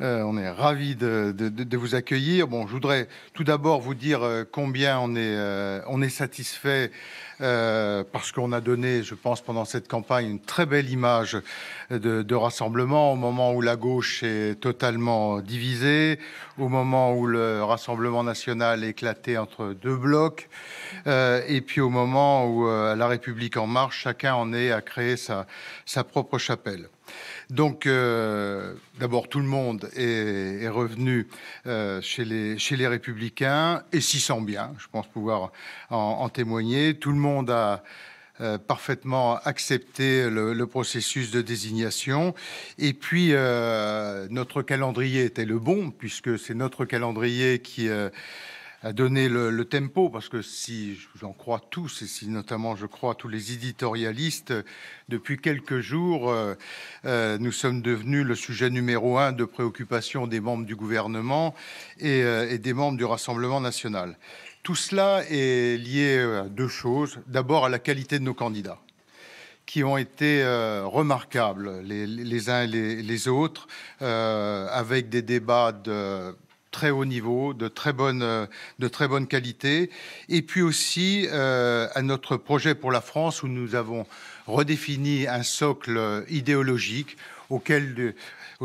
On est ravis de vous accueillir. Bon, je voudrais tout d'abord vous dire combien on est satisfait parce qu'on a donné, je pense, pendant cette campagne, une très belle image de rassemblement au moment où la gauche est totalement divisée, au moment où le Rassemblement national est éclaté entre deux blocs, et puis au moment où La République en marche, chacun en est à créer sa propre chapelle. Donc, d'abord, tout le monde est revenu chez les Républicains et s'y sent bien. Je pense pouvoir en témoigner. Tout le monde a parfaitement accepté le processus de désignation. Et puis, notre calendrier était le bon, puisque c'est notre calendrier qui a donné le tempo, parce que si j'en crois tous, et si notamment je crois tous les éditorialistes, depuis quelques jours, nous sommes devenus le sujet numéro 1 de préoccupation des membres du gouvernement et des membres du Rassemblement national. Tout cela est lié à deux choses. D'abord, à la qualité de nos candidats, qui ont été remarquables les uns et les autres, avec des débats de très haut niveau, de très bonne qualité, et puis aussi à notre projet pour la France, où nous avons redéfini un socle idéologique au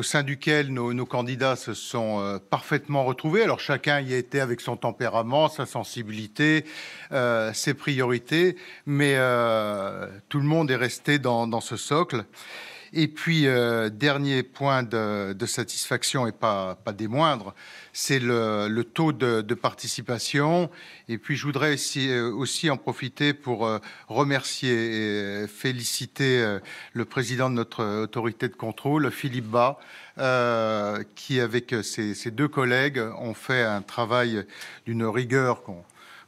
sein duquel nos candidats se sont parfaitement retrouvés. Alors chacun y a été avec son tempérament, sa sensibilité, ses priorités, mais tout le monde est resté dans ce socle. Et puis, dernier point de satisfaction, et pas des moindres, c'est le taux de participation. Et puis, je voudrais aussi en profiter pour remercier et féliciter le président de notre autorité de contrôle, Philippe Bas, qui, avec ses deux collègues, ont fait un travail d'une rigueur qu'on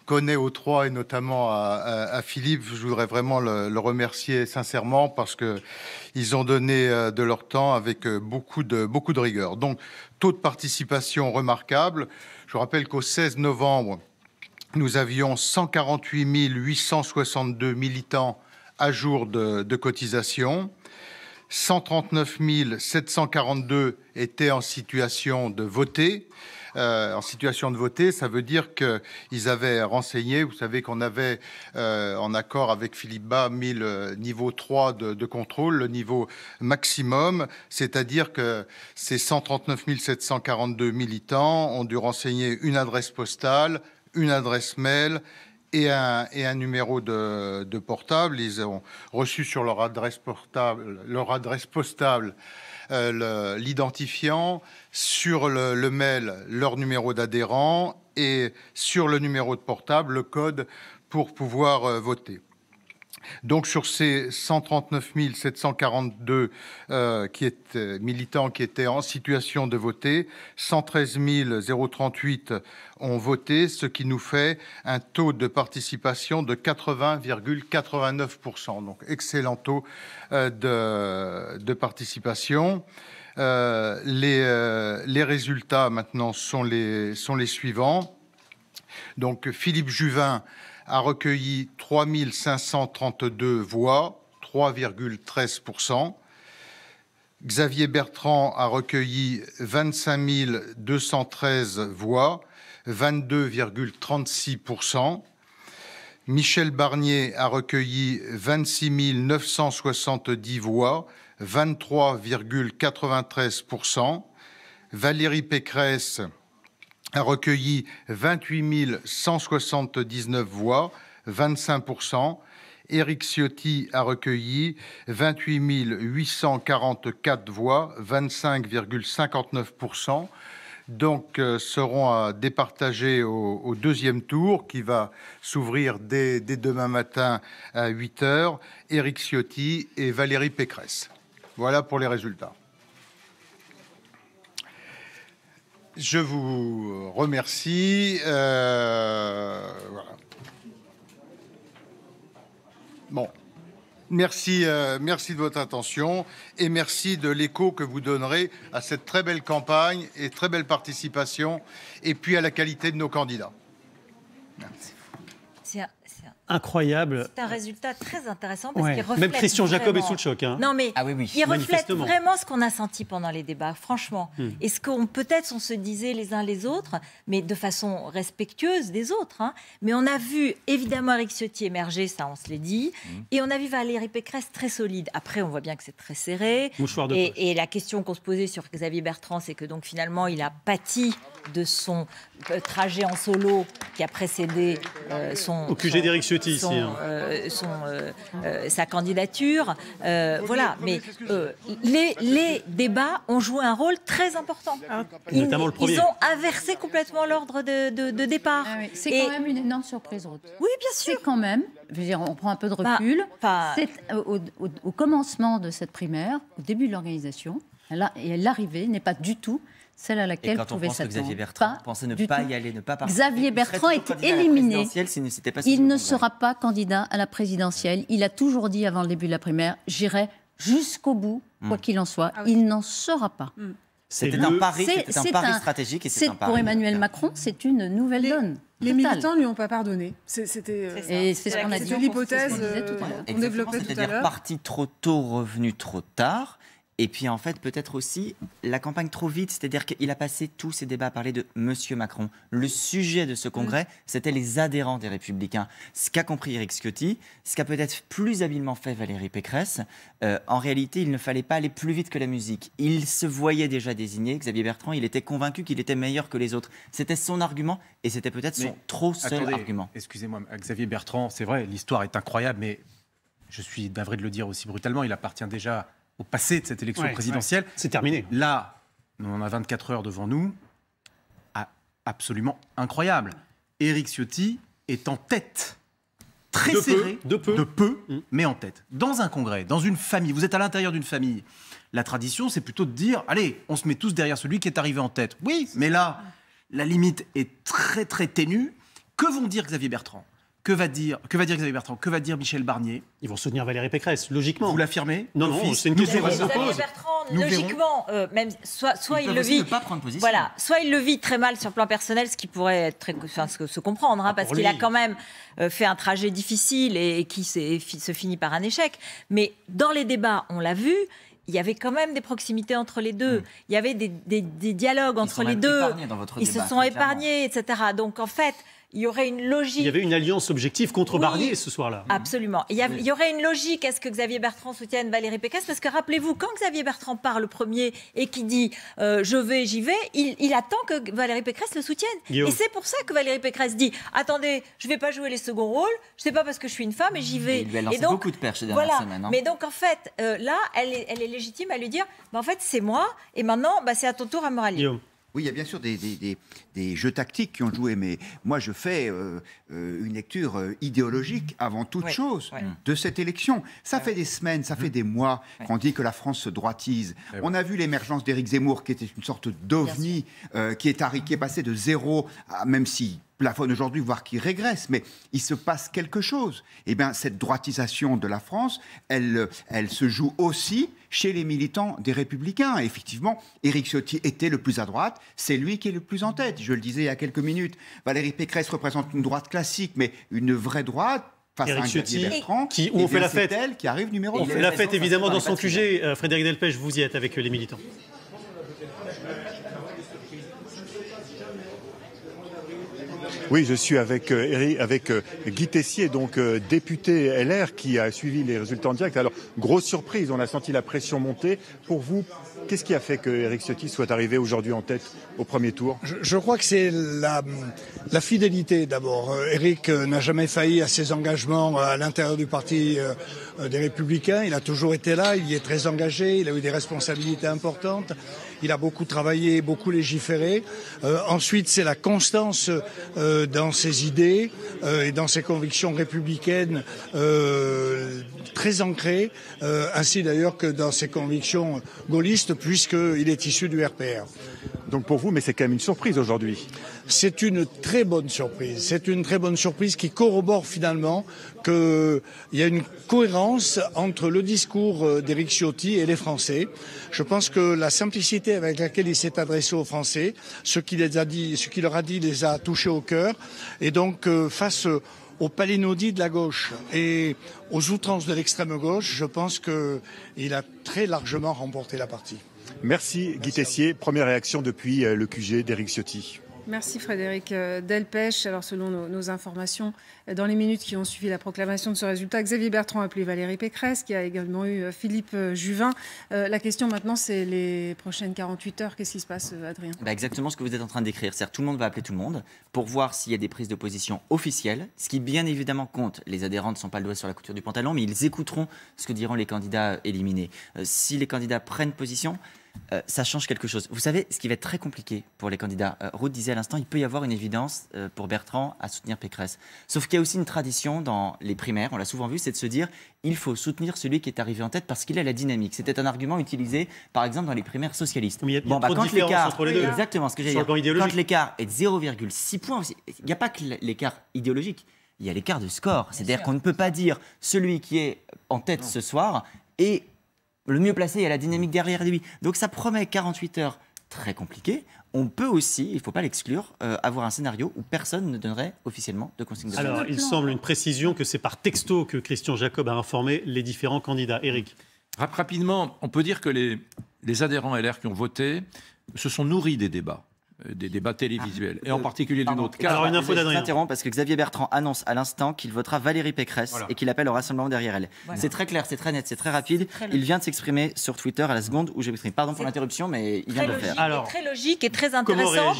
connaît aux trois, et notamment à Philippe. Je voudrais vraiment le remercier sincèrement, parce qu'ils ont donné de leur temps avec beaucoup de rigueur. Donc, taux de participation remarquable. Je rappelle qu'au 16 novembre, nous avions 148 862 militants à jour de cotisation. 139 742 étaient en situation de voter. Ça veut dire qu'ils avaient renseigné. Vous savez qu'on avait, en accord avec Philippe Bas, mis le niveau 3 de contrôle, le niveau maximum, c'est-à-dire que ces 139 742 militants ont dû renseigner une adresse postale, une adresse mail et un numéro de portable. Ils ont reçu sur leur adresse postale l'identifiant, sur le mail leur numéro d'adhérent, et sur le numéro de portable le code pour pouvoir voter. Donc, sur ces 139 742 militants qui étaient en situation de voter, 113 038 ont voté, ce qui nous fait un taux de participation de 80,89%. Donc, excellent taux de participation. Les résultats maintenant sont les suivants. Donc, Philippe Juvin a recueilli 3 532 voix, 3,13%. Xavier Bertrand a recueilli 25 213 voix, 22,36%. Michel Barnier a recueilli 26 970 voix, 23,93%. Valérie Pécresse a recueilli 28 179 voix, 25%. Éric Ciotti a recueilli 28 844 voix, 25,59%. Donc, seront à départager au deuxième tour, qui va s'ouvrir dès demain matin à 8 h, Éric Ciotti et Valérie Pécresse. Voilà pour les résultats. Je vous remercie. Voilà. Bon, merci de votre attention, et merci de l'écho que vous donnerez à cette très belle campagne et très belle participation, et puis à la qualité de nos candidats. Merci. incroyable. C'est un résultat très intéressant parce qu'il reflète même Christian Jacob est vraiment... sous le choc. Hein. Non, mais il reflète vraiment ce qu'on a senti pendant les débats, franchement. Et ce qu'on peut-être on se disait les uns les autres, mais de façon respectueuse des autres. Hein. Mais on a vu évidemment Éric Ciotti émerger, ça on se l'est dit, et on a vu Valérie Pécresse très solide. Après, on voit bien que c'est très serré. Et la question qu'on se posait sur Xavier Bertrand, c'est que donc finalement il a pâti de son trajet en solo qui a précédé au QG d'Éric Ciotti ici. Sa candidature. Voilà, mais les débats ont joué un rôle très important. Notamment le premier. Ils ont inversé complètement l'ordre de départ. Ah oui, c'est quand même une énorme surprise, Ruth. Oui, bien sûr. C'est quand même, je veux dire, on prend un peu de recul. Au commencement de cette primaire, au début de l'organisation, l'arrivée n'est pas du tout celle à laquelle pouvait s'attendre. Xavier Bertrand pensait ne pas y aller, ne pas participer. Xavier Bertrand est éliminé. Il ne sera pas candidat à la présidentielle. Il a toujours dit avant le début de la primaire, j'irai jusqu'au bout, quoi qu'il en soit. Il n'en sera pas. C'était un pari stratégique et c'est un pari. Pour Emmanuel Macron, c'est une nouvelle donne. Les militants ne lui ont pas pardonné. C'était l'hypothèse qu'on développait tout à l'heure. C'est-à-dire parti trop tôt, revenu trop tard. Et puis en fait, peut-être aussi la campagne trop vite, c'est-à-dire qu'il a passé tous ses débats à parler de Monsieur Macron. Le sujet de ce congrès, c'était les adhérents des Républicains. Ce qu'a compris Éric Ciotti, ce qu'a peut-être plus habilement fait Valérie Pécresse, en réalité, il ne fallait pas aller plus vite que la musique. Il se voyait déjà désigné, Xavier Bertrand, il était convaincu qu'il était meilleur que les autres. C'était son argument et c'était peut-être son seul argument. Excusez-moi, Xavier Bertrand, c'est vrai, l'histoire est incroyable, mais je suis navré de le dire aussi brutalement, il appartient déjà au passé de cette élection présidentielle. C'est terminé. Là, on a 24 heures devant nous. Absolument incroyable. Éric Ciotti est en tête. Très serré. De peu, mais en tête. Dans un congrès, dans une famille, vous êtes à l'intérieur d'une famille. La tradition, c'est plutôt de dire, allez, on se met tous derrière celui qui est arrivé en tête. Oui, mais là, la limite est très, très ténue. Que vont dire Xavier Bertrand ? Que va dire Xavier Bertrand ? Que va dire Michel Barnier ? Ils vont soutenir Valérie Pécresse, logiquement. Vous l'affirmez ? Non, c'est une question qui se pose. Xavier Bertrand, logiquement, même soit il le vit, pas prendre position. Voilà, soit il le vit très mal sur le plan personnel, ce qui pourrait être se comprendre, hein, parce qu'il a quand même fait un trajet difficile et qui se finit par un échec. Mais dans les débats, on l'a vu. Il y avait quand même des proximités entre les deux. Il y avait des dialogues entre les deux. Ils se sont épargnés, etc. Donc en fait, il y aurait une logique. Il y avait une alliance objective contre Barnier ce soir-là. Absolument. Il y aurait une logique à ce que Xavier Bertrand soutienne Valérie Pécresse, parce que rappelez-vous, quand Xavier Bertrand parle premier et qui dit j'y vais, il attend que Valérie Pécresse le soutienne. Guillaume. Et c'est pour ça que Valérie Pécresse dit attendez, je ne vais pas jouer les seconds rôles, je ne sais pas parce que je suis une femme et j'y vais. Il lui a lancé beaucoup de perches ces dernières semaines. Mais donc en fait, là, elle est légitime à lui dire en fait, c'est moi, et maintenant, c'est à ton tour à me rallier. Guillaume. Oui, il y a bien sûr des jeux tactiques qui ont joué, mais moi je fais une lecture idéologique avant toute chose de cette élection. Ça fait des semaines, ça fait des mois qu'on dit que la France se droitise. On a vu l'émergence d'Éric Zemmour, qui était une sorte d'ovni, qui est passé de 0 à, même si plafonne aujourd'hui, voire qui régresse, mais il se passe quelque chose. Eh bien, cette droitisation de la France, elle se joue aussi chez les militants des Républicains. Et effectivement, Éric Ciotti était le plus à droite, c'est lui qui est le plus en tête. Je le disais il y a quelques minutes, Valérie Pécresse représente une droite classique, mais une vraie droite, face à un Xavier Bertrand, où on fait la fête. C'est elle qui arrive numéro 1. On fait la fête évidemment dans son QG. Frédéric Delpech, vous y êtes avec les militants. Oui, je suis avec Guy Tessier, donc député LR, qui a suivi les résultats en direct. Alors, grosse surprise, on a senti la pression monter. Pour vous, qu'est-ce qui a fait que Éric Ciotti soit arrivé aujourd'hui en tête au premier tour ? Je crois que c'est la fidélité d'abord. Éric n'a jamais failli à ses engagements à l'intérieur du parti des Républicains. Il a toujours été là, il y est très engagé, il a eu des responsabilités importantes. Il a beaucoup travaillé, beaucoup légiféré. Ensuite, c'est la constance dans ses idées et dans ses convictions républicaines très ancrées, ainsi d'ailleurs que dans ses convictions gaullistes, puisqu'il est issu du RPR. Donc pour vous, mais c'est quand même une surprise aujourd'hui. C'est une très bonne surprise. C'est une très bonne surprise qui corrobore finalement qu'il y a une cohérence entre le discours d'Éric Ciotti et les Français. Je pense que la simplicité avec laquelle il s'est adressé aux Français, ce qu'il leur a dit les a touchés au cœur. Et donc face aux palinodies de la gauche et aux outrances de l'extrême gauche, je pense qu'il a très largement remporté la partie. Merci Guy Tessier. Première réaction depuis le QG d'Éric Ciotti. Merci Frédéric Delpech. Alors selon nos informations, dans les minutes qui ont suivi la proclamation de ce résultat, Xavier Bertrand a appelé Valérie Pécresse, qui a également eu Philippe Juvin. La question maintenant, c'est les prochaines 48 heures. Qu'est-ce qui se passe, Adrien ? Exactement ce que vous êtes en train d'écrire. C'est-à-dire tout le monde va appeler tout le monde pour voir s'il y a des prises de position officielles. Ce qui bien évidemment compte. Les adhérents ne sont pas le doigt sur la couture du pantalon, mais ils écouteront ce que diront les candidats éliminés. Si les candidats prennent position, ça change quelque chose. Vous savez, ce qui va être très compliqué pour les candidats, Ruth disait à l'instant, il peut y avoir une évidence pour Bertrand à soutenir Pécresse. Sauf qu'il y a aussi une tradition dans les primaires, on l'a souvent vu, c'est de se dire, il faut soutenir celui qui est arrivé en tête parce qu'il a la dynamique. C'était un argument utilisé, par exemple, dans les primaires socialistes. Mais il y a trop de différence entre les deux. Exactement, ce que j'ai dit. Quand l'écart est de 0,6 points, il n'y a pas que l'écart idéologique, il y a l'écart de score. C'est-à-dire qu'on ne peut pas dire celui qui est en tête ce soir est le mieux placé, il y a la dynamique derrière lui. Donc ça promet 48 heures très compliquées. On peut aussi, il ne faut pas l'exclure, avoir un scénario où personne ne donnerait officiellement de consigne de vote. Alors, il semble une précision que c'est par texto que Christian Jacob a informé les différents candidats. Éric. Rapidement, on peut dire que les adhérents LR qui ont voté se sont nourris des débats télévisuels, et en particulier d'une autre carte. Alors une info d'Adrien. J'interromps parce que Xavier Bertrand annonce à l'instant qu'il votera Valérie Pécresse et qu'il appelle au rassemblement derrière elle. Voilà. C'est très clair, c'est très net, c'est très rapide. Il vient de s'exprimer sur Twitter à la seconde où j'ai exprimé. Pardon pour l'interruption, mais il vient de le faire. Alors, très logique et très intéressant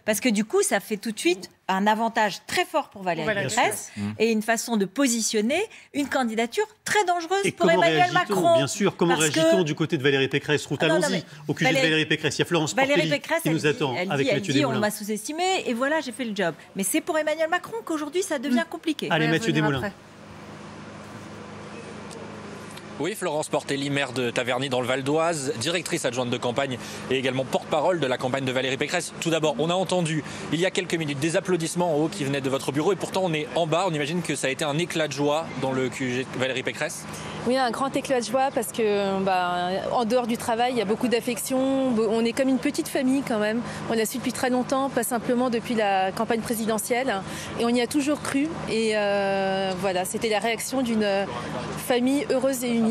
parce que du coup, ça fait tout de suite un avantage très fort pour Valérie Pécresse et une façon de positionner une candidature très dangereuse pour Emmanuel Macron. Bien sûr, comment réagit-on du côté de Valérie Pécresse ? Ruth, allons-y. Au QG de Valérie Pécresse, il y a Florence Portelli qui nous attend avec Mathieu Desmoulins. On m'a sous-estimé et voilà, j'ai fait le job. Mais c'est pour Emmanuel Macron qu'aujourd'hui, ça devient compliqué. Allez, Mathieu Desmoulins. Oui, Florence Portelli, maire de Taverny dans le Val d'Oise, directrice adjointe de campagne et également porte-parole de la campagne de Valérie Pécresse. Tout d'abord, on a entendu il y a quelques minutes des applaudissements en haut qui venaient de votre bureau et pourtant on est en bas. On imagine que ça a été un éclat de joie dans le QG de Valérie Pécresse. Oui, un grand éclat de joie parce que en dehors du travail, il y a beaucoup d'affection. On est comme une petite famille quand même. On l'a su depuis très longtemps, pas simplement depuis la campagne présidentielle. Et on y a toujours cru. Et voilà, c'était la réaction d'une famille heureuse et unie.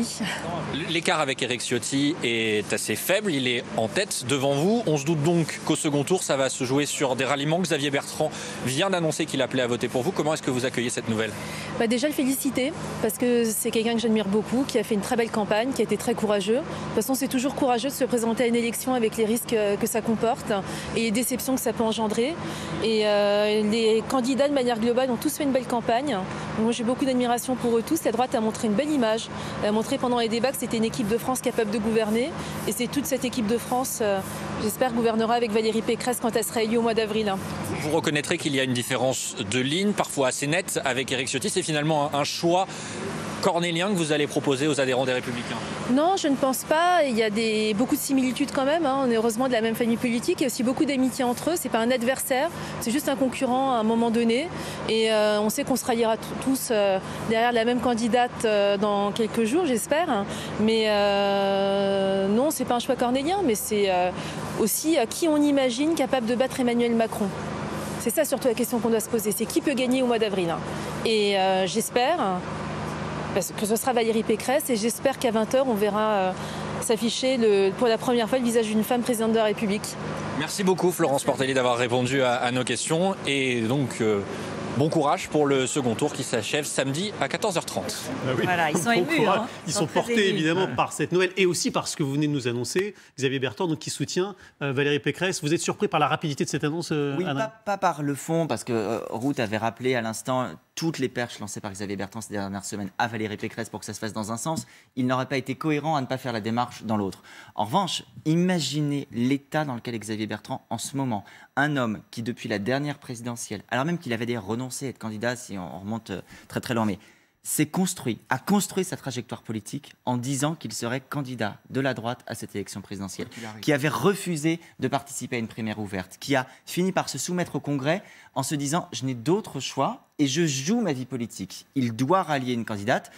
L'écart avec Éric Ciotti est assez faible. Il est en tête devant vous. On se doute donc qu'au second tour, ça va se jouer sur des ralliements. Xavier Bertrand vient d'annoncer qu'il appelait à voter pour vous. Comment est-ce que vous accueillez cette nouvelle ? Déjà, le féliciter parce que c'est quelqu'un que j'admire beaucoup, qui a fait une très belle campagne, qui a été très courageux. De toute façon, c'est toujours courageux de se présenter à une élection avec les risques que ça comporte et les déceptions que ça peut engendrer. Et les candidats, de manière globale, ont tous fait une belle campagne. Moi, j'ai beaucoup d'admiration pour eux tous. La droite a montré une belle image. Elle a montré pendant les débats que c'était une équipe de France capable de gouverner. Et c'est toute cette équipe de France, j'espère, gouvernera avec Valérie Pécresse quand elle sera élue au mois d'avril. Vous reconnaîtrez qu'il y a une différence de ligne, parfois assez nette, avec Éric Ciotti. C'est finalement un choix cornélien que vous allez proposer aux adhérents des Républicains? Non, je ne pense pas. Il y a beaucoup de similitudes quand même. On est heureusement de la même famille politique. Il y a aussi beaucoup d'amitié entre eux. C'est pas un adversaire, c'est juste un concurrent à un moment donné. Et on sait qu'on se ralliera tous derrière la même candidate dans quelques jours, j'espère. Mais non, c'est pas un choix cornélien, mais c'est aussi qui on imagine capable de battre Emmanuel Macron. C'est ça surtout la question qu'on doit se poser. C'est qui peut gagner au mois d'avril. Et j'espère que ce sera Valérie Pécresse et j'espère qu'à 20h, on verra s'afficher pour la première fois le visage d'une femme présidente de la République. Merci beaucoup Florence Portelli d'avoir répondu à nos questions et donc bon courage pour le second tour qui s'achève samedi à 14h30. Ah oui. Voilà, ils sont émus. Hein, ils sont portés évidemment par cette nouvelle et aussi par ce que vous venez de nous annoncer, Xavier Bertrand, donc, qui soutient Valérie Pécresse. Vous êtes surpris par la rapidité de cette annonce Oui, pas par le fond, parce que Ruth avait rappelé à l'instant toutes les perches lancées par Xavier Bertrand ces dernières semaines à Valérie Pécresse pour que ça se fasse dans un sens. Il n'aurait pas été cohérent à ne pas faire la démarche dans l'autre. En revanche, imaginez l'état dans lequel est Xavier Bertrand en ce moment. Un homme qui, depuis la dernière présidentielle, alors même qu'il avait d'ailleurs renoncé à être candidat, si on remonte très très loin, mais a construit sa trajectoire politique en disant qu'il serait candidat de la droite à cette élection présidentielle, qui avait refusé de participer à une primaire ouverte, qui a fini par se soumettre au Congrès en se disant « je n'ai d'autre choix et je joue ma vie politique ». Il doit rallier une candidate.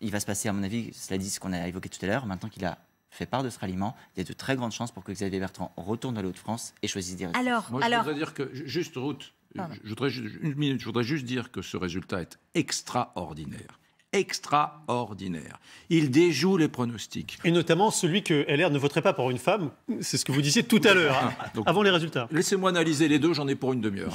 Il va se passer, à mon avis, cela dit ce qu'on a évoqué tout à l'heure, maintenant qu'il a fait part de ce ralliement, il y a de très grandes chances pour que Xavier Bertrand retourne à l'Hauts-de-France et choisisse d'y rester. Moi, je voudrais dire que, juste Ruth, Je voudrais juste dire que ce résultat est extraordinaire. Extraordinaire. Il déjoue les pronostics. Et notamment celui que LR ne voterait pas pour une femme, c'est ce que vous disiez tout à l'heure, avant les résultats. Laissez-moi analyser les deux, j'en ai pour une demi-heure.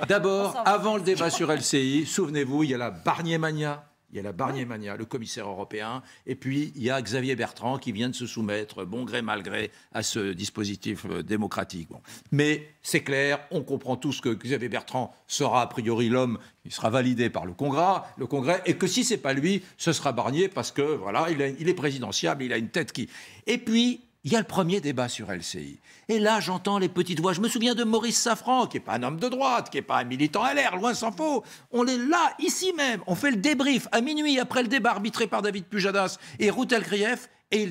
D'abord, avant le débat sur LCI, souvenez-vous, il y a la Barnier-mania. Il y a la Barnier-mania, le commissaire européen, et puis il y a Xavier Bertrand qui vient de se soumettre, bon gré mal gré, à ce dispositif démocratique. Bon. Mais c'est clair, on comprend tous que Xavier Bertrand sera a priori l'homme qui sera validé par le Congrès, et que si c'est pas lui, ce sera Barnier parce que voilà, il est présidentiable, il a une tête qui. Et puis il y a le premier débat sur LCI. Et là, j'entends les petites voix. Je me souviens de Maurice Safran, qui n'est pas un homme de droite, qui n'est pas un militant LR, loin s'en faut. On est là, ici même. On fait le débrief à minuit, après le débat arbitré par David Pujadas et Ruth Elkrief. Et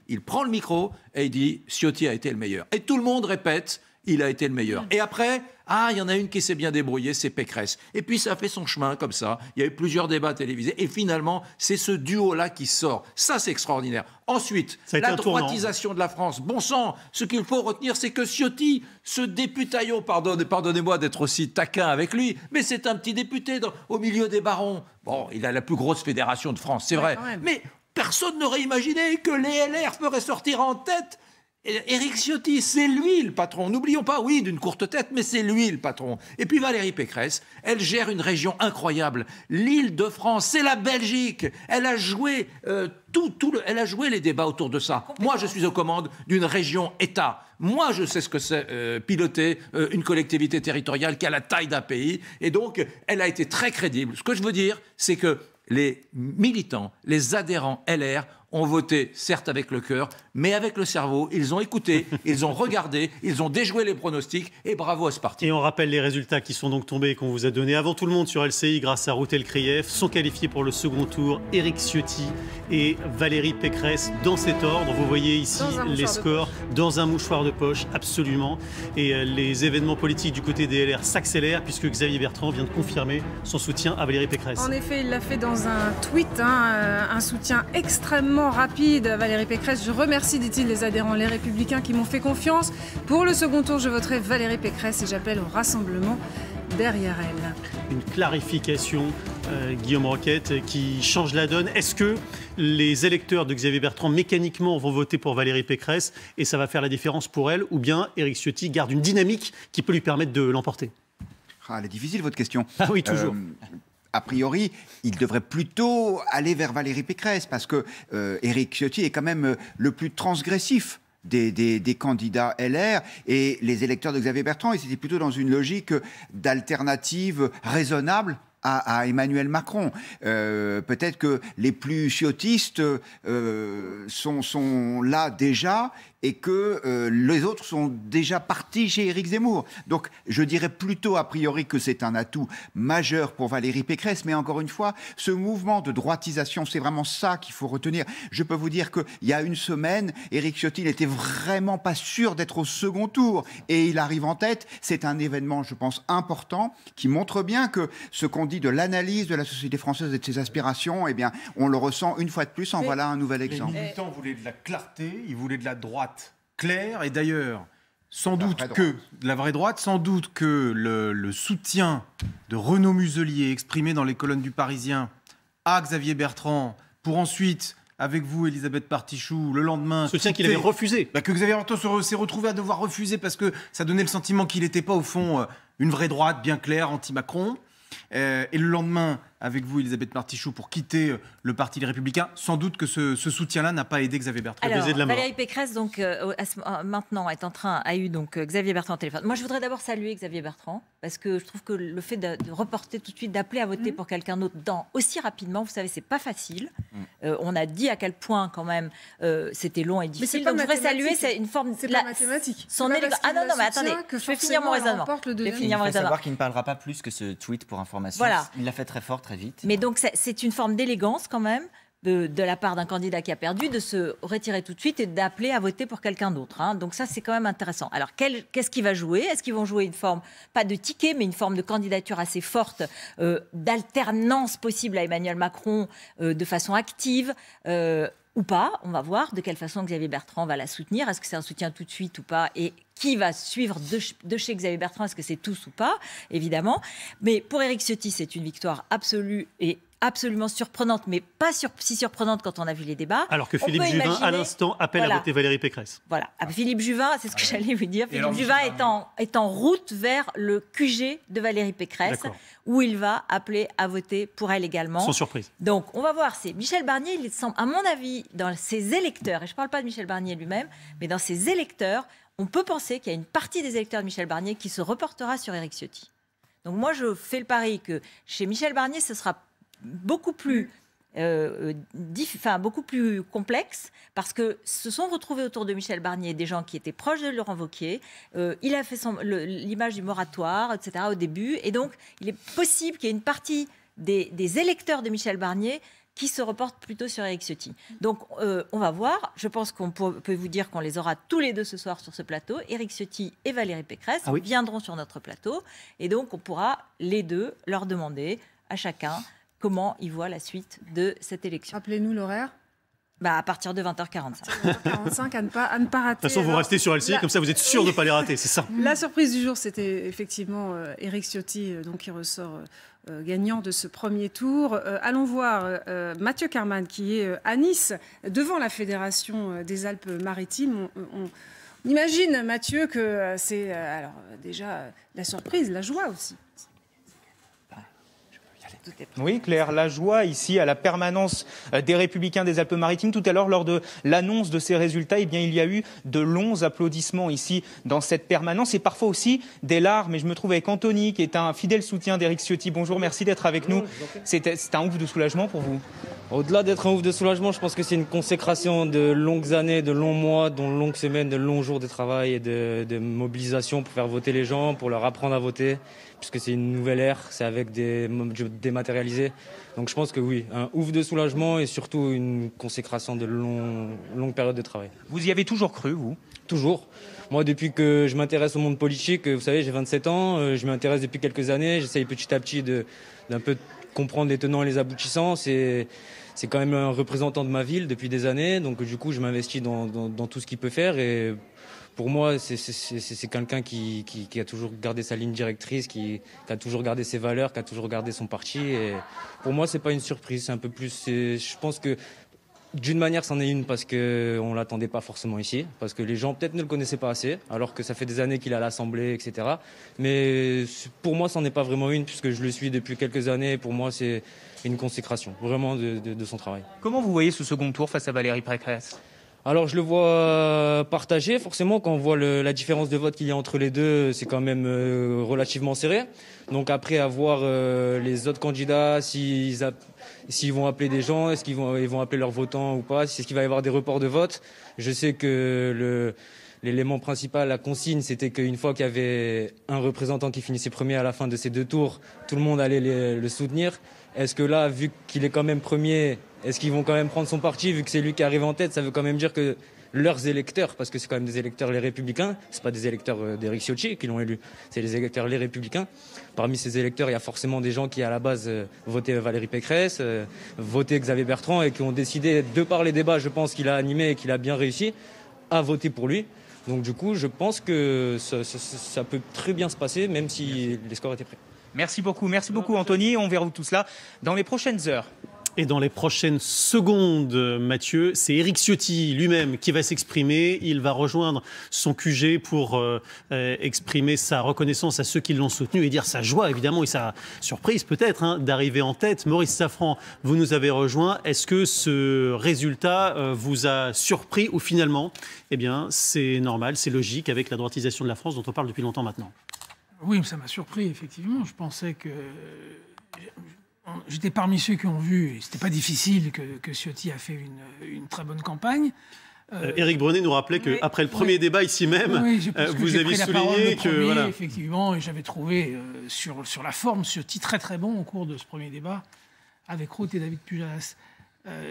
il prend le micro et il dit « Ciotti a été le meilleur ». Et tout le monde répète « il a été le meilleur ». Et après, il y en a une qui s'est bien débrouillée, c'est Pécresse. Et puis ça fait son chemin comme ça. Il y a eu plusieurs débats télévisés. Et finalement, c'est ce duo-là qui sort. Ça, c'est extraordinaire. Ensuite, la droitisation de la France. Bon sang, ce qu'il faut retenir, c'est que Ciotti, ce députaillon, pardonnez-moi d'être aussi taquin avec lui, mais c'est un petit député au milieu des barons. Bon, il a la plus grosse fédération de France, c'est vrai. Mais personne n'aurait imaginé que les LR feraient sortir en tête Éric Ciotti. C'est lui le patron. N'oublions pas, oui, d'une courte tête, mais c'est lui le patron. Et puis Valérie Pécresse, elle gère une région incroyable. L'Île-de-France, c'est la Belgique. Elle a joué elle a joué les débats autour de ça. Moi, je suis aux commandes d'une région-État. Moi, je sais ce que c'est piloter une collectivité territoriale qui a la taille d'un pays. Et donc, elle a été très crédible. Ce que je veux dire, c'est que les militants, les adhérents LR ont voté, certes avec le cœur, mais avec le cerveau. Ils ont écouté, ils ont regardé, ils ont déjoué les pronostics, et bravo à ce parti. Et on rappelle les résultats qui sont donc tombés et qu'on vous a donnés avant tout le monde sur LCI grâce à Ruth Elkrief. Sont qualifiés pour le second tour Éric Ciotti et Valérie Pécresse dans cet ordre. Vous voyez ici les scores dans un mouchoir de poche, absolument. Et les événements politiques du côté des LR s'accélèrent puisque Xavier Bertrand vient de confirmer son soutien à Valérie Pécresse. En effet, il l'a fait dans un tweet, un soutien extrêmement rapide. Valérie Pécresse, je remercie, dit-il, les adhérents Les Républicains qui m'ont fait confiance. Pour le second tour, je voterai Valérie Pécresse et j'appelle au rassemblement derrière elle. Une clarification, Guillaume Roquette, qui change la donne. Est-ce que les électeurs de Xavier Bertrand, mécaniquement, vont voter pour Valérie Pécresse et ça va faire la différence pour elle, ou bien Éric Ciotti garde une dynamique qui peut lui permettre de l'emporter? Elle est difficile, votre question. Ah oui, toujours. A priori, il devrait plutôt aller vers Valérie Pécresse parce que Éric Ciotti est quand même le plus transgressif des candidats LR, et les électeurs de Xavier Bertrand, ils étaient plutôt dans une logique d'alternative raisonnable à Emmanuel Macron. Peut-être que les plus ciotistes sont là déjà et que les autres sont déjà partis chez Éric Zemmour. Donc je dirais plutôt a priori que c'est un atout majeur pour Valérie Pécresse, mais encore une fois, ce mouvement de droitisation, c'est vraiment ça qu'il faut retenir. Je peux vous dire qu'il y a une semaine, Éric Ciotti n'était vraiment pas sûr d'être au second tour, et il arrive en tête. C'est un événement, je pense, important, qui montre bien que ce qu'on dit de l'analyse de la société française et de ses aspirations, eh bien, on le ressent une fois de plus, en voilà un nouvel exemple. Les militants voulaient de la clarté, ils voulaient de la droite claire, et d'ailleurs, sans doute que la vraie droite, sans doute que le soutien de Renaud Muselier exprimé dans les colonnes du Parisien à Xavier Bertrand, pour ensuite, avec vous, Elisabeth Partichou, le lendemain... Soutien qu'il avait refusé. Que Xavier Bertrand s'est retrouvé à devoir refuser parce que ça donnait le sentiment qu'il n'était pas, au fond, une vraie droite bien claire, anti-Macron. Et le lendemain, avec vous, Elisabeth Partichou, pour quitter le Parti Les Républicains, sans doute que ce soutien-là n'a pas aidé Xavier Bertrand. Alors, Valérie Pécresse, donc, maintenant, a eu donc, Xavier Bertrand au téléphone. Moi, je voudrais d'abord saluer Xavier Bertrand, parce que je trouve que le fait de reporter tout de suite, d'appeler à voter pour quelqu'un d'autre aussi rapidement, vous savez, c'est pas facile. On a dit à quel point, quand même, c'était long et difficile. Mais donc, je voudrais saluer, c'est une forme... C'est pas mathématique. Ah non, mais attendez, je vais finir mon raisonnement. Il faut savoir qu'il ne parlera pas plus que ce tweet pour information. Voilà. Il l'a fait très fort, très vite. Mais donc, c'est une forme d'élégance quand même de la part d'un candidat qui a perdu, de se retirer tout de suite et d'appeler à voter pour quelqu'un d'autre. Hein. Donc ça, c'est quand même intéressant. Alors, qu'est-ce qu'il va jouer? Est-ce qu'ils vont jouer une forme, pas de ticket, mais une forme de candidature assez forte, d'alternance possible à Emmanuel Macron de façon active ou pas. On va voir de quelle façon Xavier Bertrand va la soutenir. Est-ce que c'est un soutien tout de suite ou pas? Et qui va suivre de chez Xavier Bertrand? Est-ce que c'est tous ou pas? Évidemment. Mais pour Éric Ciotti, c'est une victoire absolue et absolument surprenante, mais pas si surprenante quand on a vu les débats. Alors que Philippe Juvin, à l'instant, appelle à voter Valérie Pécresse. Voilà. Philippe Juvin, c'est ce que j'allais vous dire. Philippe Juvin est en route vers le QG de Valérie Pécresse, où il va appeler à voter pour elle également. Sans surprise. Donc, on va voir. C'est Michel Barnier, il semble, à mon avis, dans ses électeurs, et je ne parle pas de Michel Barnier lui-même, mais dans ses électeurs, on peut penser qu'il y a une partie des électeurs de Michel Barnier qui se reportera sur Éric Ciotti. Donc, moi, je fais le pari que chez Michel Barnier, ce sera beaucoup plus complexe, parce que se sont retrouvés autour de Michel Barnier des gens qui étaient proches de Laurent Wauquiez. Il a fait l'image du moratoire, etc. au début, et donc il est possible qu'il y ait une partie des électeurs de Michel Barnier qui se reportent plutôt sur Éric Ciotti. Donc on va voir. Je pense qu'on peut vous dire qu'on les aura tous les deux ce soir sur ce plateau. Éric Ciotti et Valérie Pécresse viendront sur notre plateau, et donc on pourra les deux leur demander à chacun comment ils voient la suite de cette élection. Rappelez-nous l'horaire. À partir de 20h45. 20h45, à ne pas rater. De toute façon, vous restez sur LCI, comme ça vous êtes sûr de ne pas les rater, c'est ça. La surprise du jour, c'était effectivement Éric Ciotti, qui ressort gagnant de ce premier tour. Allons voir Mathieu Karman, qui est à Nice, devant la Fédération des Alpes-Maritimes. On imagine, Mathieu, que c'est alors déjà la surprise, la joie aussi. Oui, Claire, la joie ici à la permanence des Républicains des Alpes-Maritimes. Tout à l'heure, lors de l'annonce de ces résultats, il y a eu de longs applaudissements ici dans cette permanence et parfois aussi des larmes. Et je me trouve avec Anthony, qui est un fidèle soutien d'Éric Ciotti. Bonjour, merci d'être avec nous. C'est un ouf de soulagement pour vous? Au-delà d'être un ouf de soulagement, je pense que c'est une consécration de longues années, de longs mois, de longues semaines, de longs jours de travail et de mobilisation pour faire voter les gens, pour leur apprendre à voter, puisque c'est une nouvelle ère, c'est avec des dématérialisés. Donc je pense que oui, un ouf de soulagement et surtout une consécration de longues périodes de travail. Vous y avez toujours cru, vous? Toujours. Moi, depuis que je m'intéresse au monde politique, vous savez, j'ai 27 ans, je m'intéresse depuis quelques années, j'essaye petit à petit d'un peu comprendre les tenants et les aboutissants. C'est quand même un représentant de ma ville depuis des années, donc du coup je m'investis dans tout ce qu'il peut faire, et pour moi c'est quelqu'un qui a toujours gardé sa ligne directrice, qui a toujours gardé ses valeurs, qui a toujours gardé son parti, et pour moi c'est pas une surprise, c'est un peu plus, je pense que d'une manière c'en est une parce qu'on ne l'attendait pas forcément ici, parce que les gens peut-être ne le connaissaient pas assez, alors que ça fait des années qu'il est à l'Assemblée, etc. Mais pour moi c'en est pas vraiment une, puisque je le suis depuis quelques années, et pour moi c'est une consécration vraiment de son travail. Comment vous voyez ce second tour face à Valérie Pécresse? Alors je le vois partagé, forcément quand on voit la différence de vote qu'il y a entre les deux, c'est quand même relativement serré. Donc après, à voir les autres candidats, s'ils vont appeler des gens, est-ce qu'ils vont appeler leurs votants ou pas, est-ce qu'il va y avoir des reports de vote. Je sais que l'élément principal, la consigne, c'était qu'une fois qu'il y avait un représentant qui finissait premier à la fin de ces deux tours, tout le monde allait le soutenir. Est-ce que là, vu qu'il est quand même premier, est-ce qu'ils vont quand même prendre son parti, vu que c'est lui qui arrive en tête? Ça veut quand même dire que leurs électeurs, parce que c'est quand même des électeurs les Républicains, c'est pas des électeurs d'Éric Ciotti qui l'ont élu, c'est les électeurs les Républicains. Parmi ces électeurs, il y a forcément des gens qui à la base votaient Valérie Pécresse, votaient Xavier Bertrand, et qui ont décidé, de par les débats, je pense qu'il a animé et qu'il a bien réussi, à voter pour lui. Donc du coup, je pense que ça peut très bien se passer, même si les scores étaient prêts. Merci beaucoup Anthony, on verra tout cela dans les prochaines heures. Et dans les prochaines secondes, Mathieu, c'est Éric Ciotti lui-même qui va s'exprimer. Il va rejoindre son QG pour exprimer sa reconnaissance à ceux qui l'ont soutenu et dire sa joie, évidemment, et sa surprise peut-être d'arriver en tête. Maurice Safran, vous nous avez rejoint. Est-ce que ce résultat vous a surpris ou finalement, eh bien, c'est normal, c'est logique avec la droitisation de la France dont on parle depuis longtemps maintenant? Oui, ça m'a surpris, effectivement. Je pensais que... J'étais parmi ceux qui ont vu, et c'était pas difficile, que Ciotti a fait une très bonne campagne. Éric Brunet nous rappelait qu'après le premier débat ici même, vous aviez souligné que... Voilà. Effectivement, et j'avais trouvé sur la forme Ciotti très très bon au cours de ce premier débat, avec Roth et David Pujadas.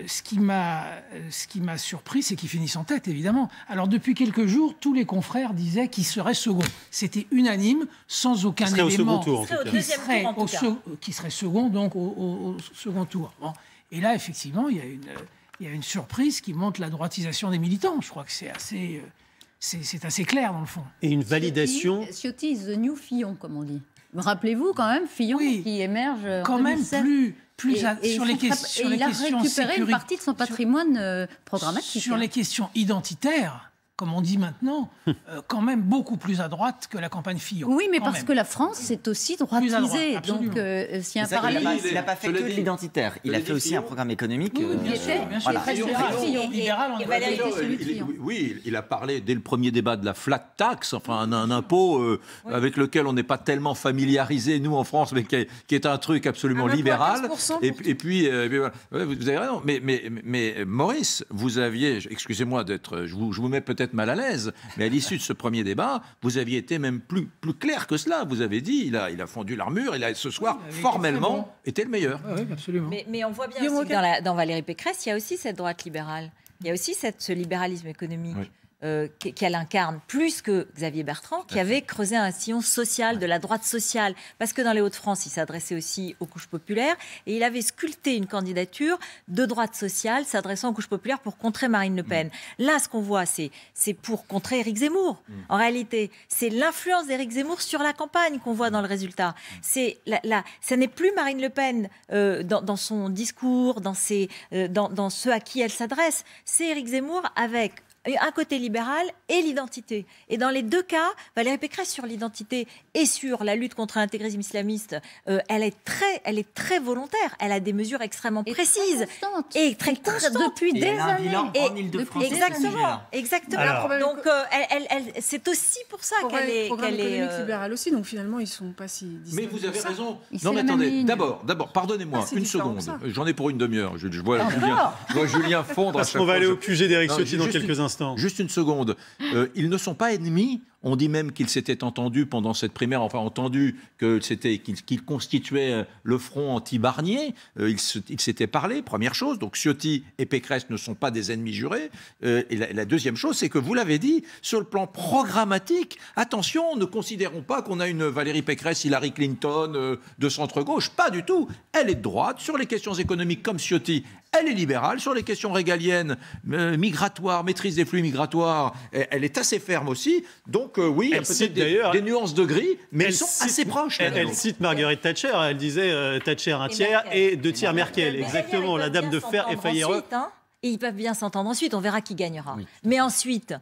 Ce qui m'a surpris, c'est qu'ils finissent en tête, évidemment. Alors, depuis quelques jours, tous les confrères disaient qu'ils seraient second. C'était unanime, sans aucun élément. Au second tour, en tout cas. Qui serait second, donc au second tour. Bon. Et là, effectivement, il y a il y a une surprise qui montre la droitisation des militants. Je crois que c'est assez clair dans le fond. Et une validation... Ciotti is the new Fillon, comme on dit. Rappelez-vous quand même, Fillon qui émerge quand en même 2007. sur les questions il a récupéré une partie de son patrimoine programmatique. Sur les questions identitaires, comme on dit maintenant, quand même beaucoup plus à droite que la campagne Fillon. Oui, mais parce que la France, c'est aussi droitisée. Donc, s'il y a un parallèle... Il n'a pas fait que de l'identitaire. Il a fait aussi un programme économique. Bien sûr. Oui, il a parlé dès le premier débat de la flat tax, enfin un impôt avec lequel on n'est pas tellement familiarisé, nous, en France, mais qui est un truc absolument libéral. Et puis, voilà. Vous avez raison. Mais Maurice, vous aviez... Excusez-moi d'être... Je vous mets peut-être mal à l'aise, mais à l'issue de ce premier débat, vous aviez été même plus clair que cela. Vous avez dit, il a fondu l'armure, il a ce soir formellement été le meilleur. Oui, absolument. Mais on voit bien aussi que dans Valérie Pécresse, il y a aussi cette droite libérale. Il y a aussi ce libéralisme économique. Qu'elle incarne plus que Xavier Bertrand, qui avait creusé un sillon social, de la droite sociale, parce que dans les Hauts-de-France, il s'adressait aussi aux couches populaires, et il avait sculpté une candidature de droite sociale s'adressant aux couches populaires pour contrer Marine Le Pen. Là, ce qu'on voit, c'est pour contrer Éric Zemmour. En réalité, c'est l'influence d'Éric Zemmour sur la campagne qu'on voit dans le résultat. Ça n'est plus Marine Le Pen dans son discours, dans ce à qui elle s'adresse. C'est Éric Zemmour avec un côté libéral et l'identité. Et dans les deux cas, Valérie Pécresse, sur l'identité et sur la lutte contre l'intégrisme islamiste, elle est très volontaire. Elle a des mesures extrêmement précises et très constantes depuis des années. En Île-de-France. Exactement. Alors, donc, c'est aussi pour ça qu'elle est économique libéral aussi. Donc finalement, ils sont pas si distincts. Mais vous avez raison. Non, mais attendez. D'abord, pardonnez-moi une seconde. J'en ai pour une demi-heure. Je vois Julien fondre. Parce qu'on va aller au QG d'Éric Ciotti dans quelques instants. Juste une seconde. Ils ne sont pas ennemis. On dit même qu'ils s'étaient entendus pendant cette primaire, qu'ils constituaient le front anti-Barnier. Ils s'étaient parlé, première chose. Donc Ciotti et Pécresse ne sont pas des ennemis jurés. Et la deuxième chose, c'est que vous l'avez dit, sur le plan programmatique, attention, ne considérons pas qu'on a une Valérie Pécresse, Hillary Clinton de centre-gauche. Pas du tout. Elle est de droite. Sur les questions économiques comme Ciotti, elle est libérale. Sur les questions régaliennes, migratoires, maîtrise des flux migratoires, elle est assez ferme aussi. Donc oui, il y a peut-être des nuances de gris, mais elles sont assez proches. Elle cite Margaret Thatcher. Elle disait Thatcher un tiers et deux tiers Merkel. Exactement, la dame de fer et Fayereux. Et ils peuvent bien s'entendre ensuite. On verra qui gagnera. Oui. Mais ensuite...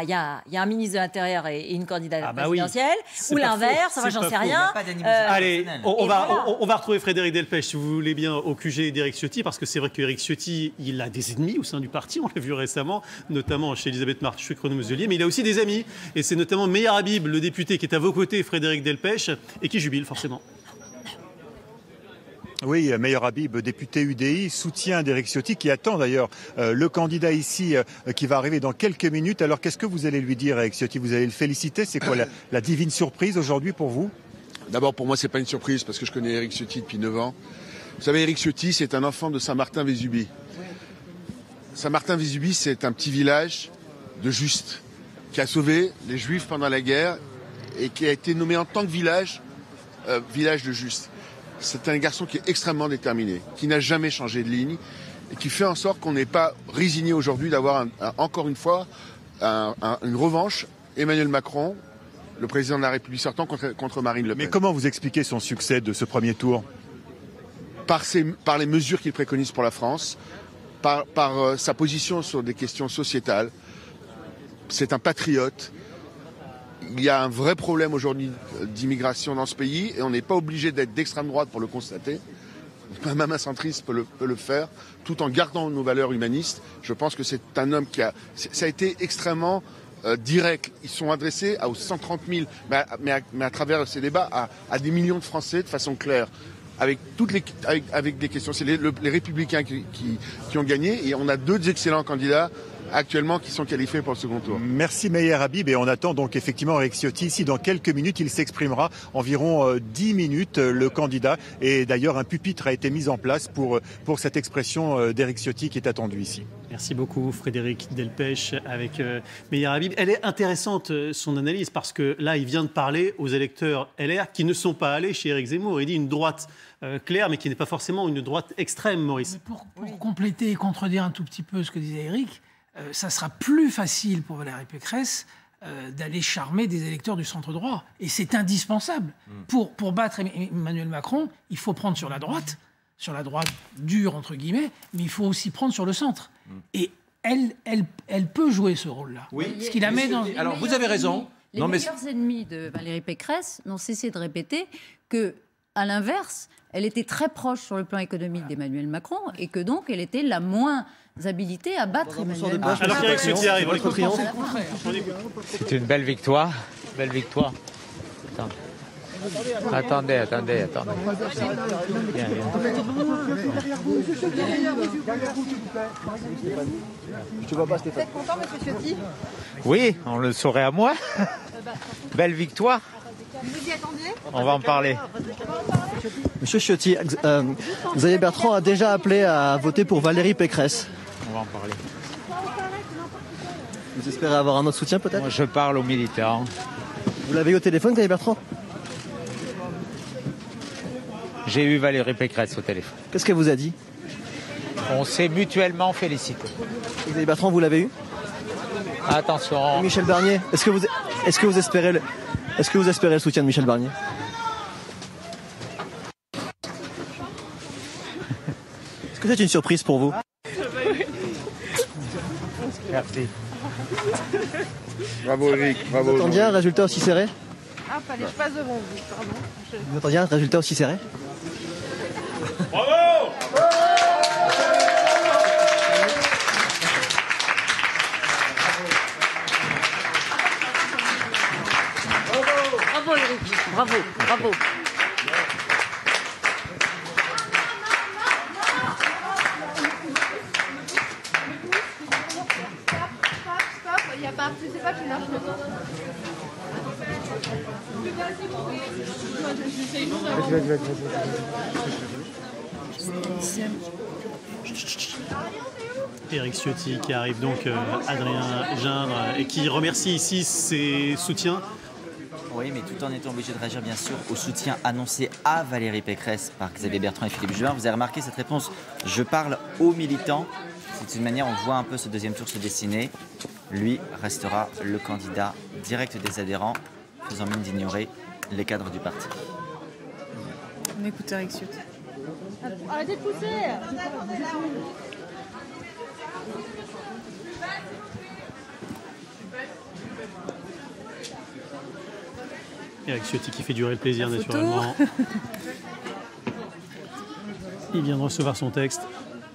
il y a un ministre de l'Intérieur et une candidate présidentielle, ou l'inverse, enfin, j'en sais rien. Allez, on va retrouver Frédéric Delpech, si vous voulez bien, au QG d'Éric Ciotti, parce que c'est vrai qu'Éric Ciotti, il a des ennemis au sein du parti, on l'a vu récemment, notamment chez Elisabeth Marchuk, Renaud Muselier, mais il a aussi des amis, et c'est notamment Meir Habib, le député qui est à vos côtés, Frédéric Delpech, et qui jubile forcément. Oui, Meir Habib, député UDI, soutien d'Éric Ciotti, qui attend d'ailleurs le candidat ici qui va arriver dans quelques minutes. Alors qu'est-ce que vous allez lui dire, Éric Ciotti? Vous allez le féliciter? C'est quoi la divine surprise aujourd'hui pour vous? D'abord, pour moi, c'est pas une surprise parce que je connais Éric Ciotti depuis 9 ans. Vous savez, Éric Ciotti, c'est un enfant de Saint-Martin-Vésubie. Saint-Martin-Vésubie, c'est un petit village de Juste qui a sauvé les Juifs pendant la guerre et qui a été nommé en tant que village de Juste. C'est un garçon qui est extrêmement déterminé, qui n'a jamais changé de ligne et qui fait en sorte qu'on n'est pas résigné aujourd'hui d'avoir encore une fois une revanche. Emmanuel Macron, le président de la République sortant, contre Marine Le Pen. Mais comment vous expliquez son succès de ce premier tour? Par les mesures qu'il préconise pour la France, par sa position sur des questions sociétales. C'est un patriote. Il y a un vrai problème aujourd'hui d'immigration dans ce pays et on n'est pas obligé d'être d'extrême droite pour le constater. Même un centriste peut le faire, tout en gardant nos valeurs humanistes. Je pense que c'est un homme ça a été extrêmement direct. Ils sont adressés aux 130 000, mais à travers ces débats, à des millions de Français de façon claire. Avec des questions. C'est les Républicains qui ont gagné et on a deux excellents candidats actuellement qui sont qualifiés pour le second tour. Merci Meyer Habib, et on attend donc effectivement Éric Ciotti ici dans quelques minutes. Il s'exprimera environ 10 minutes, le candidat, et d'ailleurs un pupitre a été mis en place pour cette expression d'Éric Ciotti qui est attendue ici. Merci beaucoup Frédéric Delpech avec Meyer Habib. Elle est intéressante son analyse parce que là il vient de parler aux électeurs LR qui ne sont pas allés chez Éric Zemmour. Il dit une droite claire mais qui n'est pas forcément une droite extrême, Maurice. Pour compléter et contredire un tout petit peu ce que disait Éric, ça sera plus facile pour Valérie Pécresse d'aller charmer des électeurs du centre droit. Et c'est indispensable. Pour battre Emmanuel Macron, il faut prendre sur la droite dure, entre guillemets, mais il faut aussi prendre sur le centre. Et elle peut jouer ce rôle-là. Oui. Ce qui la met dans... Alors, vous avez raison. Les meilleurs ennemis de Valérie Pécresse n'ont cessé de répéter que, à l'inverse, elle était très proche sur le plan économique d'Emmanuel Macron et que donc elle était la moins habilitée à battre Emmanuel Macron. Alors qu'Éric Ciotti arrive, c'est une belle victoire. Belle victoire. Attendez. Viens. Vous êtes content, monsieur Ciotti ? Oui, on le saurait à moi. Belle victoire. Vous y attendiez ? On va en parler. Monsieur Ciotti, Xavier Bertrand a déjà appelé à voter pour Valérie Pécresse. On va en parler. Vous espérez avoir un autre soutien peut-être ? Moi, je parle aux militants. Vous l'avez eu au téléphone, Xavier Bertrand ? J'ai eu Valérie Pécresse au téléphone. Qu'est-ce qu'elle vous a dit ? On s'est mutuellement félicité. Xavier Bertrand, vous l'avez eu ? Attention. Michel Barnier, est-ce que vous espérez le soutien de Michel Barnier ? Est-ce que c'est une surprise pour vous ? Merci. Bravo Eric, bravo. Vous attendiez un résultat aussi serré ? Ah, fallait que je passe devant vous, pardon. Vous attendiez un résultat aussi serré ? Bravo ! Bravo Éric, bravo. Il n'y a pas, je sais pas qui lâche le temps. Éric Ciotti qui arrive donc, Adrien Gindre, et qui remercie ici ses soutiens. Oui, mais tout en étant obligé de réagir bien sûr au soutien annoncé à Valérie Pécresse par Xavier Bertrand et Philippe Juvin. Vous avez remarqué cette réponse, je parle aux militants. C'est une manière, on voit un peu ce deuxième tour se dessiner. Lui restera le candidat direct des adhérents, faisant mine d'ignorer les cadres du parti. On écoute Éric Ciotti. Arrêtez de pousser. Éric Ciotti qui fait durer le plaisir naturellement. Il vient de recevoir son texte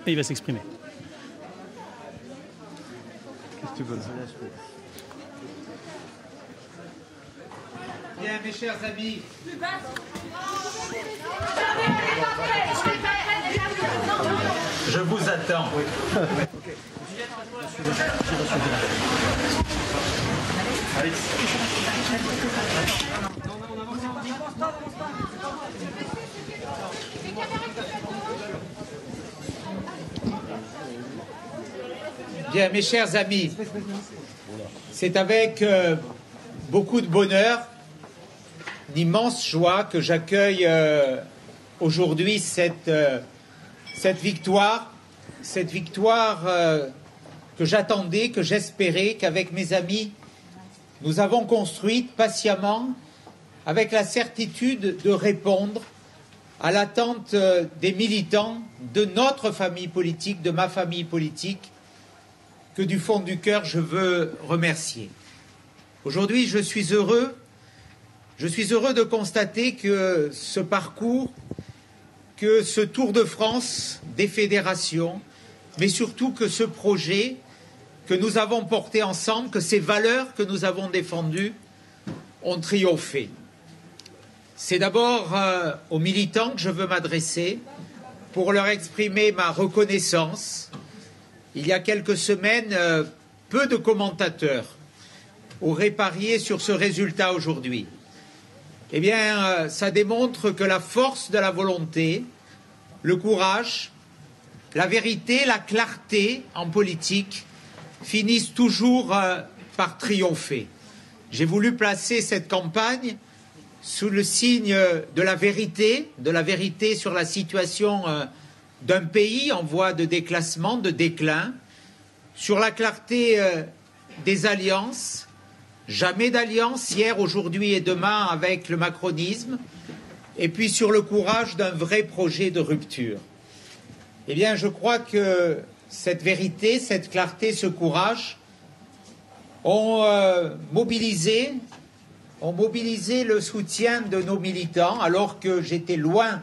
et il va s'exprimer. Qu'est-ce que tu veux ? Bien, mes chers amis. Je vous attends. Bien, mes chers amis, c'est avec beaucoup de bonheur, d'immense joie que j'accueille aujourd'hui cette victoire que j'attendais, que j'espérais, qu'avec mes amis, nous avons construite patiemment, avec la certitude de répondre à l'attente des militants de notre famille politique, de ma famille politique, que du fond du cœur je veux remercier. Aujourd'hui, je suis heureux de constater que ce parcours, que ce Tour de France des fédérations, mais surtout que ce projet que nous avons porté ensemble, que ces valeurs que nous avons défendues ont triomphé. C'est d'abord aux militants que je veux m'adresser pour leur exprimer ma reconnaissance. Il y a quelques semaines, peu de commentateurs auraient parié sur ce résultat aujourd'hui. Eh bien, ça démontre que la force de la volonté, le courage, la vérité, la clarté en politique finissent toujours par triompher. J'ai voulu placer cette campagne sous le signe de la vérité sur la situation d'un pays en voie de déclassement, de déclin, sur la clarté des alliances, jamais d'alliance hier, aujourd'hui et demain avec le macronisme, et puis sur le courage d'un vrai projet de rupture. Eh bien, je crois que cette vérité, cette clarté, ce courage ont mobilisé le soutien de nos militants, alors que j'étais loin,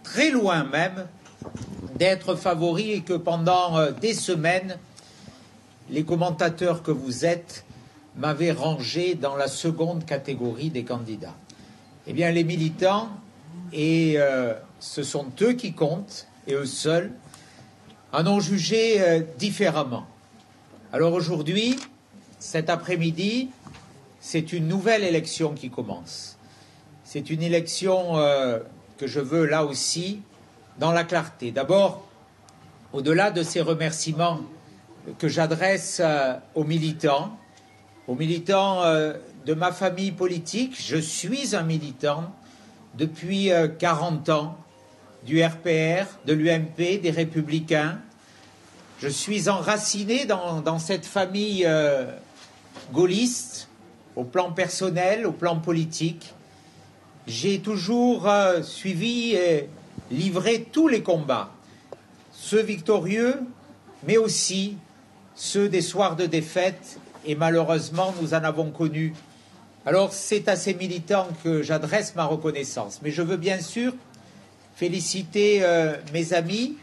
très loin même, d'être favori et que pendant des semaines, les commentateurs que vous êtes m'avaient rangé dans la seconde catégorie des candidats. Eh bien, les militants, et ce sont eux qui comptent, et eux seuls, en ont jugé différemment. Alors aujourd'hui, cet après-midi, c'est une nouvelle élection qui commence. C'est une élection que je veux là aussi dans la clarté. D'abord, au-delà de ces remerciements que j'adresse aux militants de ma famille politique, je suis un militant depuis 40 ans du RPR, de l'UMP, des Républicains. Je suis enraciné dans cette famille gaulliste, au plan personnel, au plan politique. J'ai toujours suivi et livré tous les combats, ceux victorieux, mais aussi ceux des soirs de défaite, et malheureusement, nous en avons connu. Alors, c'est à ces militants que j'adresse ma reconnaissance. Mais je veux bien sûr féliciter mes amis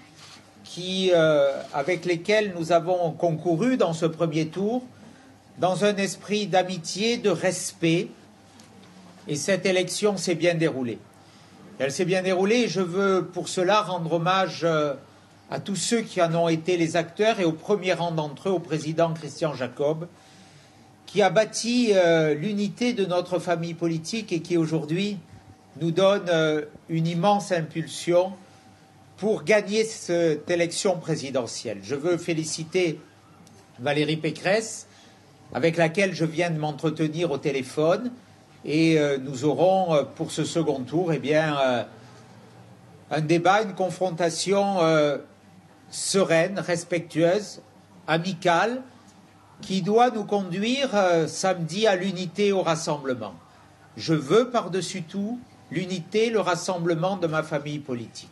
avec lesquels nous avons concouru dans ce premier tour, dans un esprit d'amitié, de respect. Et cette élection s'est bien déroulée. Elle s'est bien déroulée et je veux pour cela rendre hommage à tous ceux qui en ont été les acteurs et au premier rang d'entre eux, au président Christian Jacob, qui a bâti l'unité de notre famille politique et qui aujourd'hui nous donne une immense impulsion pour gagner cette élection présidentielle. Je veux féliciter Valérie Pécresse, avec laquelle je viens de m'entretenir au téléphone, et nous aurons pour ce second tour un débat, une confrontation sereine, respectueuse, amicale, qui doit nous conduire samedi à l'unité et au rassemblement. Je veux par-dessus tout l'unité, le rassemblement de ma famille politique.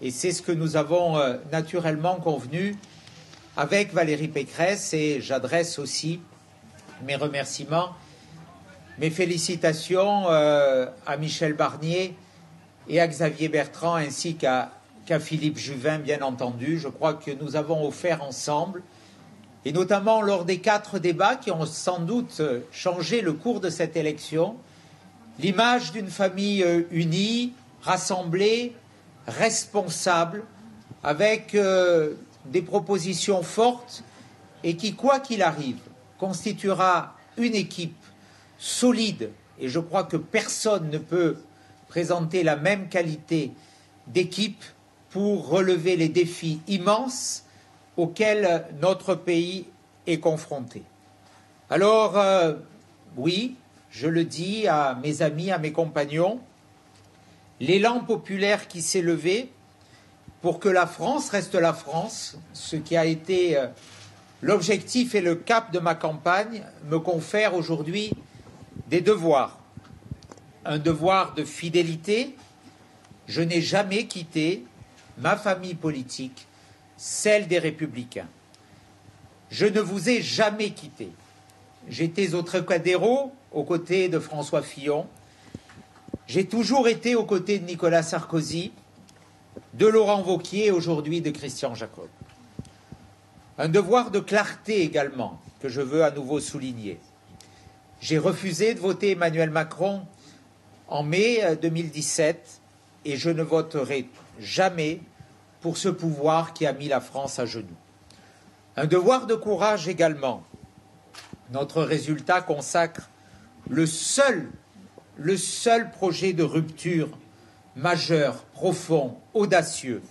Et c'est ce que nous avons naturellement convenu avec Valérie Pécresse, et j'adresse aussi mes remerciements, mes félicitations à Michel Barnier et à Xavier Bertrand, ainsi qu'à Philippe Juvin, bien entendu. Je crois que nous avons offert ensemble, et notamment lors des 4 débats qui ont sans doute changé le cours de cette élection, l'image d'une famille unie, rassemblée, responsable, avec des propositions fortes et qui, quoi qu'il arrive, constituera une équipe solide. Et je crois que personne ne peut présenter la même qualité d'équipe pour relever les défis immenses auxquels notre pays est confronté. Alors, oui, je le dis à mes amis, à mes compagnons, l'élan populaire qui s'est levé pour que la France reste la France, ce qui a été l'objectif et le cap de ma campagne, me confère aujourd'hui des devoirs. Un devoir de fidélité. Je n'ai jamais quitté ma famille politique, celle des Républicains. Je ne vous ai jamais quitté. J'étais au Trocadéro aux côtés de François Fillon. J'ai toujours été aux côtés de Nicolas Sarkozy, de Laurent Wauquiez et aujourd'hui de Christian Jacob. Un devoir de clarté également, que je veux à nouveau souligner. J'ai refusé de voter Emmanuel Macron en mai 2017 et je ne voterai jamais pour ce pouvoir qui a mis la France à genoux. Un devoir de courage également. Notre résultat consacre le seul projet de rupture majeur, profond, audacieux,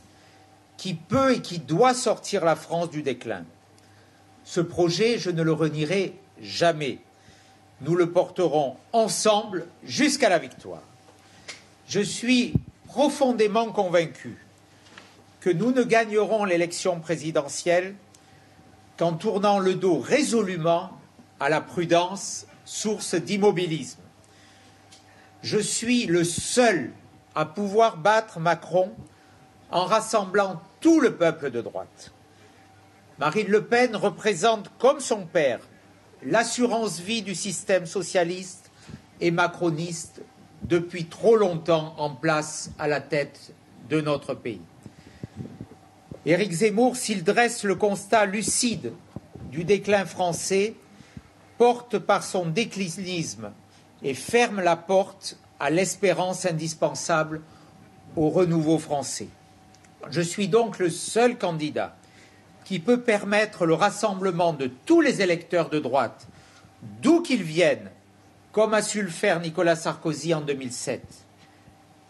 qui peut et qui doit sortir la France du déclin. Ce projet, je ne le renierai jamais. Nous le porterons ensemble jusqu'à la victoire. Je suis profondément convaincu que nous ne gagnerons l'élection présidentielle qu'en tournant le dos résolument à la prudence, source d'immobilisme. Je suis le seul à pouvoir battre Macron en rassemblant tout le peuple de droite. Marine Le Pen représente, comme son père, l'assurance vie du système socialiste et macroniste depuis trop longtemps en place à la tête de notre pays. Éric Zemmour, s'il dresse le constat lucide du déclin français, porte par son déclinisme et ferme la porte à l'espérance indispensable au renouveau français. Je suis donc le seul candidat qui peut permettre le rassemblement de tous les électeurs de droite, d'où qu'ils viennent, comme a su le faire Nicolas Sarkozy en 2007.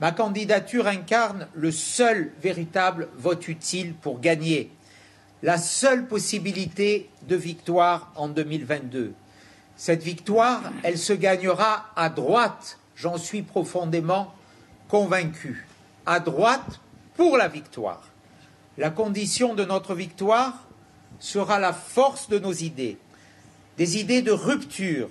Ma candidature incarne le seul véritable vote utile pour gagner, la seule possibilité de victoire en 2022. Cette victoire, elle se gagnera à droite, j'en suis profondément convaincu. À droite pour la victoire. La condition de notre victoire sera la force de nos idées, des idées de rupture,